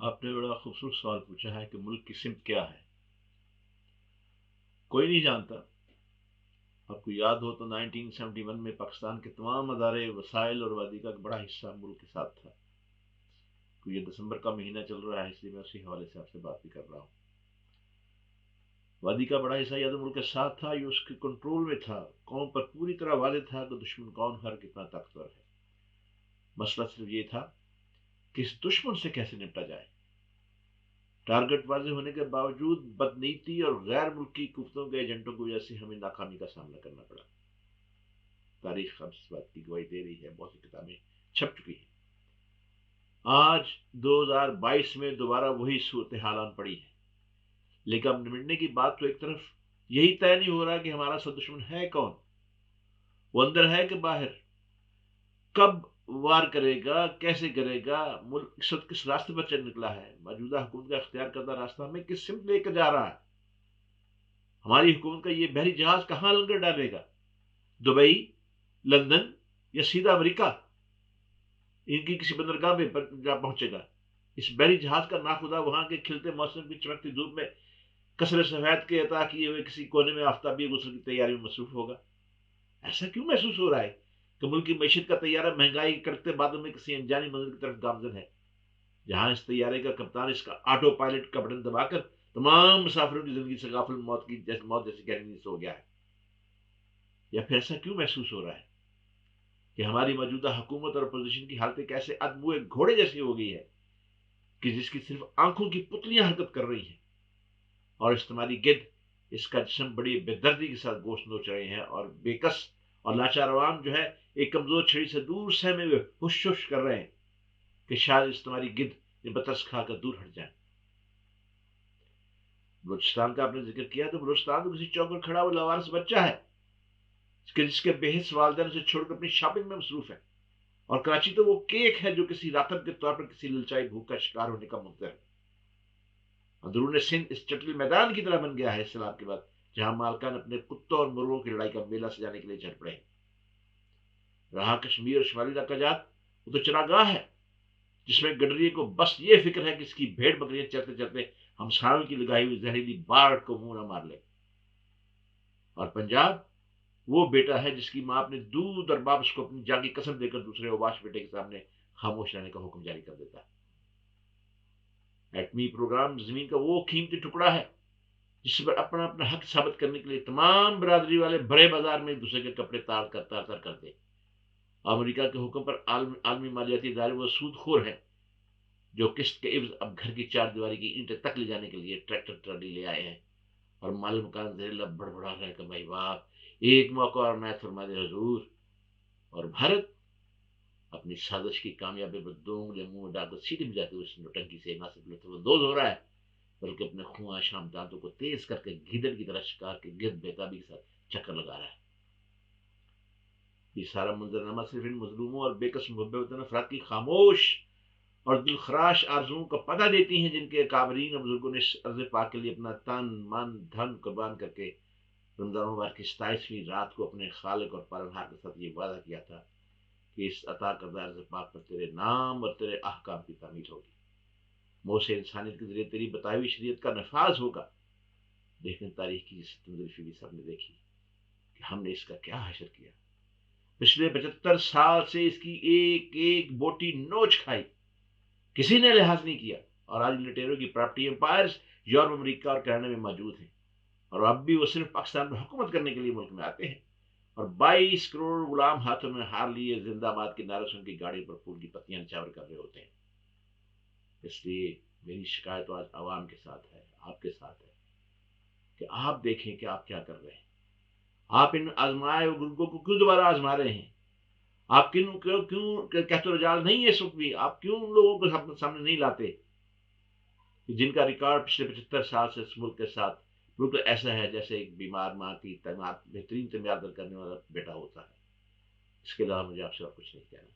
آپ نے بڑا خوبصورت سوال پوچھا ہے کہ ملک کی سمت کیا ہے. کوئی نہیں جانتا. آپ کو یاد ہو تو 1971 میں پاکستان کے تمام ادارے وسائل اور وادی کا ایک بڑا حصہ ملک کے ساتھ تھا. تو یہ دسمبر کا مہینہ چل رہا ہے، اس لیے میں اسی حوالے سے آپ سے بات بھی کر رہا ہوں. وادی کا بڑا حصہ یا تو ملک کے ساتھ تھا، یہ اس کے کنٹرول میں تھا. قوم پر پوری طرح واضح تھا کہ دشمن کون ہے اور کتنا طاقتور ہے. مسئلہ صرف یہ تھا کہ اس دشمن سے کیسے نپٹا جائے. ٹارگٹ واضح ہونے کے باوجود بدنیتی اور غیر ملکی قوتوں کے ایجنٹوں کی وجہ سے ہمیں ناکامی کا سامنا کرنا پڑا. تاریخ اب اس بات کی گواہی دے رہی ہے، بہت سی کتابیں چھپ چکی ہیں. آج 2022 میں دوبارہ وہی صورتحال آن پڑی ہے. لیکن اب نمٹنے کی بات تو ایک طرف یہی طے نہیں ہو رہا کہ ہمارا سب دشمن ہے کون، وہ اندر ہے کہ باہر، کب وار کرے گا، کیسے کرے گا، ملک کس راستے پر چل نکلا ہے، موجودہ حکومت کا اختیار کردہ راستہ ہمیں کس سمت لے کر جا رہا ہے. ہماری حکومت کا یہ بحری جہاز کہاں لنگر ڈالے گا، دبئی، لندن یا سیدھا امریکہ؟ ان کی کسی بندرگاہ میں جا پہنچے گا. اس بحری جہاز کا ناخدا وہاں کے کھلتے موسم کی چمکتی دھوپ میں کثر سفید کے عطا کیے ہوئے کسی کونے میں آفتابی غسل کی تیاری میں مصروف ہوگا. ایسا کیوں محسوس ہو رہا ہے کہ ملک کی معیشت کا طیارہ مہنگائی کے کڑکتے بادل میں کسی انجانی منزل کی طرف گامزن ہے، جہاں اس طیارے کا کپتان اس کا آٹو پائلٹ کا بٹن دبا کر تمام مسافروں کی زندگی سے غافل موت جیسی گہری نیند سو گیا ہے. یا پھر ایسا کیوں محسوس ہو رہا ہے کہ ہماری موجودہ حکومت اور اپوزیشن کی حالتیں کیسے ادموئے گھوڑے جیسی ہو گئی ہے کہ جس کی صرف آنکھوں کی پتلیاں حرکت کر رہی ہیں اور استعمالی گد اس کا جسم بڑی بے دردی کے ساتھ گوشت نوچ رہے ہیں، اور بےکس اور لاچار عوام جو ہے ایک کمزور چھڑی سے دور سہمے ہوئے ہوش ہوش کر رہے ہیں کہ شاید استعمالی گد یہ بترس کھا کر دور ہٹ جائیں. بلوچستان کا آپ نے ذکر کیا تو بلوچستان تو کسی چوک پر کھڑا ہوا لاوارث بچہ ہے جس کے بے حس والدین اسے چھوڑ کر اپنی شاپنگ میں مصروف ہے. اور کراچی تو وہ کیک ہے جو کسی راتب کے طور پر کسی للچائی بھوک کا شکار ہونے کا منتظر ہے. اندرون سندھ اس چٹل میدان کی طرح بن گیا ہے سیلاب کے بعد، جہاں مالکان اپنے کتوں اور مرغوں کی لڑائی کا میلہ سجانے کے لیے چل پڑے ہیں. رہا کشمیر اور شمالی علاقہ جات، وہ تو چراگاہ ہے جس میں گڈریے کو بس یہ فکر ہے کہ اس کی بھیڑ بکریاں چلتے چلتے ہمسایوں کی لگائی ہوئی زہریلی باڑ کو منہ نہ مار لے. اور پنجاب وہ بیٹا ہے جس کی ماں اپنے دودھ اور باپ اس کو اپنی جان کی قسم دے کر دوسرے اوباش بیٹے کے سامنے خاموش رہنے کا حکم جاری کر دیتا ہے. ایٹمی پروگرام زمین کا وہ قیمتی ٹکڑا ہے جس پر اپنا اپنا حق ثابت کرنے کے لیے تمام برادری والے بڑے بازار میں ایک دوسرے کے کپڑے تار کرتے. امریکہ کے حکم پر عالمی مالیاتی ادارے وہ سود خور ہیں جو قسط کے عوض اب گھر کی چار دیواری کی اینٹیں تک لے جانے کے لیے ٹریکٹر ٹرالی لے آئے ہیں. اور مال مکان زیر لب بڑبڑا رہے کہ بھائی باپ ایک موقع اور میں فرما دے حضور. اور بھارت اپنی سازش کی کامیابی پر دو انگلیاں منہ میں ڈال کر سیدھی بجاتے ہوئے اس نوٹنکی سے نہ صرف لطف اندوز ہو رہا ہے بلکہ اپنے خواہ شام دانتوں کو تیز کر کے گیدڑ کی طرح شکار کے گرد بےتابی کے ساتھ چکر لگا رہا ہے. یہ سارا منظرنامہ صرف ان مظلوموں اور بے کس محب وطن افراد کی خاموش اور دلخراش آرزوؤں کا پتہ دیتی ہیں جن کے کابرین اور بزرگوں نے اس عرض پاک کے لیے اپنا تن من دھن قربان کر کے رمضان مبارک کی 27ویں رات کو اپنے خالق اور پالنہار کے ساتھ یہ وعدہ کیا تھا کہ اس عطا کردہ عرض پاک پر تیرے نام اور تیرے احکام کی تعمیر ہوگی، موسے انسانیت کے ذریعے تیری بتائی ہوئی شریعت کا نفاذ ہوگا. لیکن تاریخ کی تندرفی بھی سب نے دیکھی کہ ہم نے اس کا کیا حشر کیا. پچھلے 75 سال سے اس کی ایک ایک بوٹی نوچ کھائی، کسی نے لحاظ نہیں کیا. اور آج لٹیروں کی پراپرٹی امپائرز یورپ، امریکہ اور کینیڈا میں موجود ہیں، اور اب بھی وہ صرف پاکستان میں حکومت کرنے کے لیے ملک میں آتے ہیں اور 22 کروڑ غلام ہاتھوں میں ہار لیے زندہ باد کے نعرے سے ان کی گاڑی پر پھول کی پتیاں نچاور کر رہے ہوتے ہیں. اس لیے میری شکایت آج عوام کے ساتھ ہے، آپ کے ساتھ ہے کہ آپ دیکھیں کہ آپ کیا کر رہے ہیں. آپ ان آزمائے گروپوں کو کیوں دوبارہ آزما رہے ہیں؟ آپ کیوں کہتے رجال نہیں ہے اس وقت بھی؟ آپ کیوں ان لوگوں کو سامنے نہیں لاتے جن کا ریکارڈ پچھلے 75 سال سے اس ملک کے ساتھ بالکل ایسا ہے جیسے ایک بیمار ماں کی بہترین تمیار کرنے والا بیٹا ہوتا ہے. اس کے علاوہ مجھے آپ سے اور کچھ نہیں کہنا.